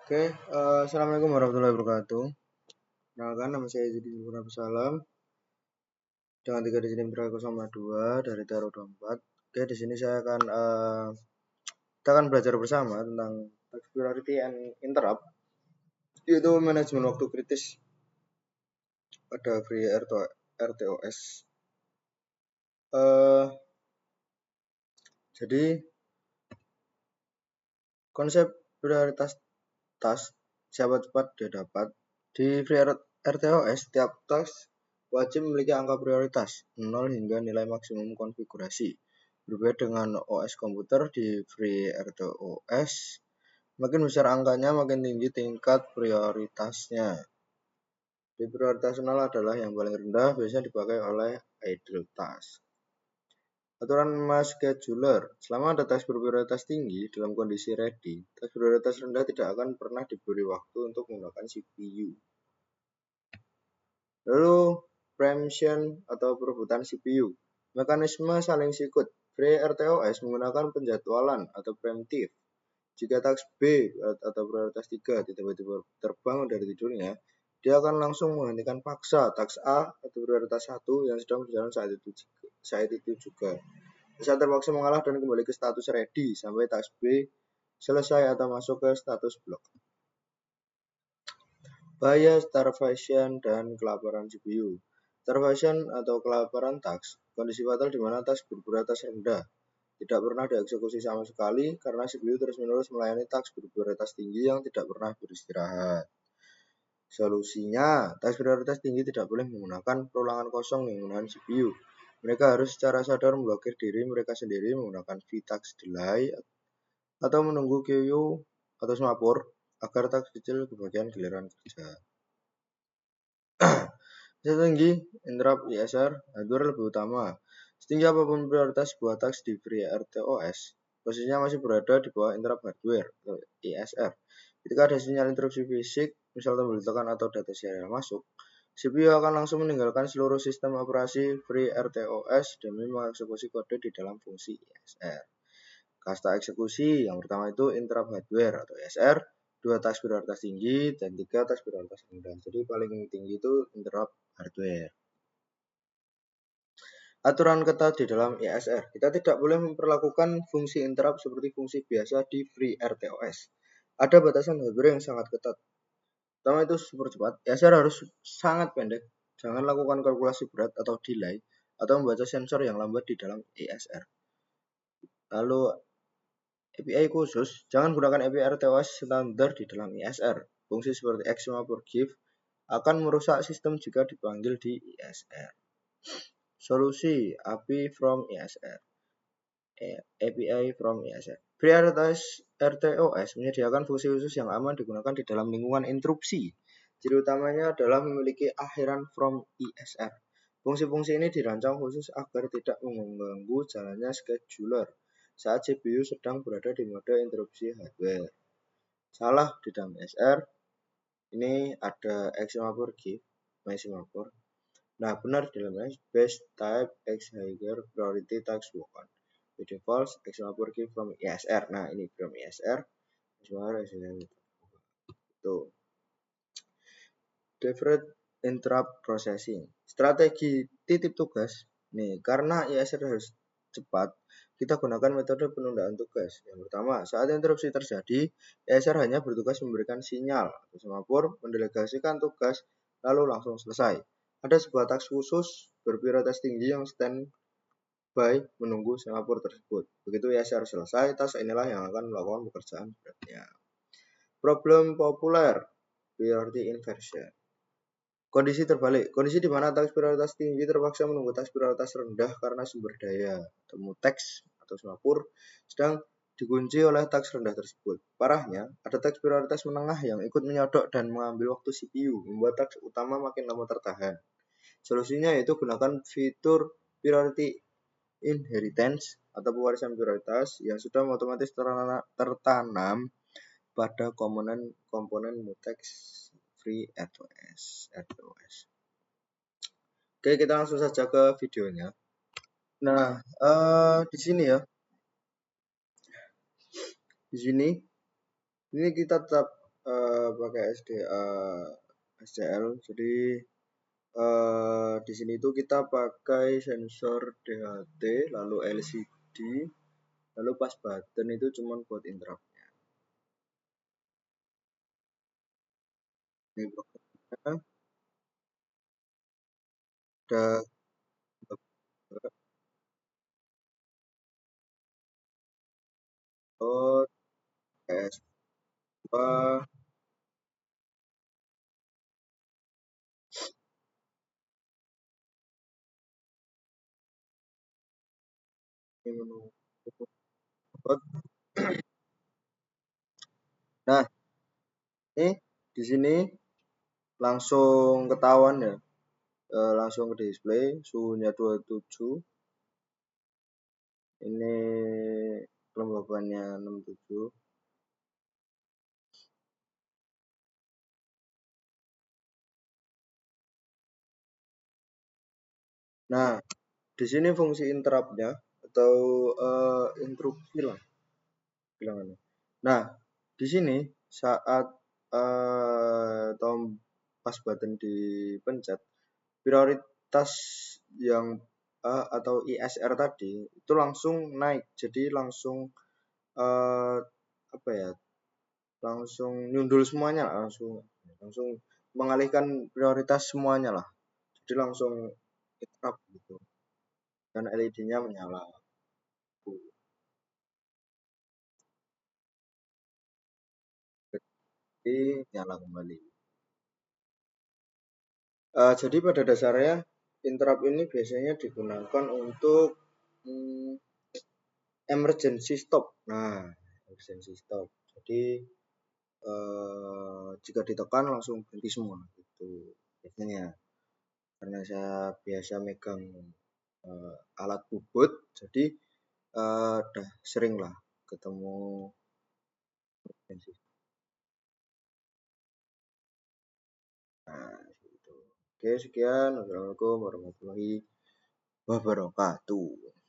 Oke, Assalamualaikum warahmatullahi wabarakatuh. Kenalkan, nama saya Yudi Abdul Salam dengan 3 digit NIM 2 dari Taro 24. Oke, di sini kita akan belajar bersama tentang tax priority and interrupt, yaitu manajemen waktu kritis pada free RTOS. Jadi konsep prioritas task siapa cepat dia dapat. Di free RTOS, setiap task wajib memiliki angka prioritas 0 hingga nilai maksimum konfigurasi. Berbeda dengan OS komputer, di free RTOS makin besar angkanya makin tinggi tingkat prioritasnya. Di prioritas 0 adalah yang paling rendah, biasanya dipakai oleh idle task. Aturan mass scheduler, selama ada task berprioritas tinggi dalam kondisi ready, task prioritas rendah tidak akan pernah diberi waktu untuk menggunakan CPU. Lalu preemption atau perebutan CPU. Mekanisme saling sikut. Free RTOS menggunakan penjadwalan atau preemptive. Jika task B atau prioritas 3 tiba-tiba terbang dari tidurnya, dia akan langsung menghentikan paksa task A atau prioritas 1 yang sedang berjalan saat itu juga. Saat terpaksa mengalah dan kembali ke status ready sampai task B selesai atau masuk ke status block. Bahaya starvation dan kelaparan CPU. Starvation atau kelaparan task, kondisi fatal di mana task berprioritas rendah tidak pernah dieksekusi sama sekali karena CPU terus-menerus melayani task berprioritas tinggi yang tidak pernah beristirahat. Solusinya, task prioritas tinggi tidak boleh menggunakan perulangan kosong yang menggunakan CPU. Mereka harus secara sadar memblokir diri mereka sendiri menggunakan VTask delay atau menunggu queue atau semapur agar task kecil kebagian giliran kerja. Setinggi interrupt ISR, hardware lebih utama. Setinggi apapun prioritas sebuah task di free RTOS, posisinya masih berada di bawah interrupt hardware atau ISR. Ketika ada sinyal interupsi fisik, misal tombol ditekan atau data serial masuk, CPU akan langsung meninggalkan seluruh sistem operasi free RTOS demi mengeksekusi kode di dalam fungsi ISR. Kasta eksekusi yang pertama itu interrupt hardware atau ISR, 2 task prioritas tinggi, dan 3 task prioritas rendah. Jadi paling tinggi itu interrupt hardware. Aturan ketat di dalam ISR. Kita tidak boleh memperlakukan fungsi interrupt seperti fungsi biasa di free RTOS. Ada batasan hardware yang sangat ketat. Pertama itu super cepat. ISR harus sangat pendek. Jangan lakukan kalkulasi berat atau delay atau membaca sensor yang lambat di dalam ISR. Lalu API khusus, jangan gunakan API RTOS standar di dalam ISR. Fungsi seperti X50 give akan merusak sistem jika dipanggil di ISR. Solusi API from ISR. API from ISR. Prioritas RTOS menyediakan fungsi khusus yang aman digunakan di dalam lingkungan interupsi. Ciri utamanya adalah memiliki akhiran from ISR. Fungsi-fungsi ini dirancang khusus agar tidak mengganggu jalannya scheduler saat CPU sedang berada di mode interupsi hardware. Salah di dalam ISR, ini ada X50 give, My54. Nah, benar di dalamnya base type X higher priority task work on. By default, X50 give from ISR. Nah, ini from ISR. Itu. Deferred interrupt processing. Strategi titip tugas. Nih, karena ISR harus cepat, kita gunakan metode penundaan tugas. Yang pertama, saat interupsi terjadi, ISR hanya bertugas memberikan sinyal atau semapur, mendelegasikan tugas, lalu langsung selesai. Ada sebuah task khusus berprioritas tinggi yang standby menunggu semapur tersebut. Begitu ISR selesai, task inilah yang akan melakukan pekerjaan beratnya. Problem populer, priority inversion. Kondisi terbalik, kondisi di mana task prioritas tinggi terpaksa menunggu task prioritas rendah karena sumber daya atau mutex atau semapur sedang dikunci oleh task rendah tersebut. Parahnya, ada task prioritas menengah yang ikut menyodok dan mengambil waktu CPU, membuat task utama makin lama tertahan. Solusinya yaitu gunakan fitur priority inheritance atau pewarisan prioritas yang sudah otomatis tertanam pada komponen mutex free RTOS. Oke, kita langsung saja ke videonya. Nah, di sini ya. Di sini ini kita tetap pakai SDL. Jadi di sini tuh kita pakai sensor DHT, lalu LCD, lalu pas button itu cuman buat interruptnya. Ini programnya ada oh, PS2, ini menu. Nah, ini di sini langsung ketahuan ya, langsung ke display suhunya 27. Ini kelembabannya 67. Nah, di sini fungsi interruptnya atau interupsi lah bilangannya. Nah, di sini saat tom pas button dipencet, prioritas yang atau ISR tadi itu langsung naik, jadi langsung eh, apa ya, langsung nyundul semuanya, langsung langsung mengalihkan prioritas semuanya lah, jadi langsung interrupt gitu dan LED-nya menyala. Jadi nyala kembali. Jadi pada dasarnya interrupt ini biasanya digunakan untuk mm, emergency stop. Nah, emergency stop. Jadi jika ditekan langsung berhenti semua gitu biasanya. Karena saya biasa megang alat bubut, jadi udah sering lah ketemu emergency. Nah, gitu. Oke, sekian. Wassalamualaikum warahmatullahi wabarakatuh.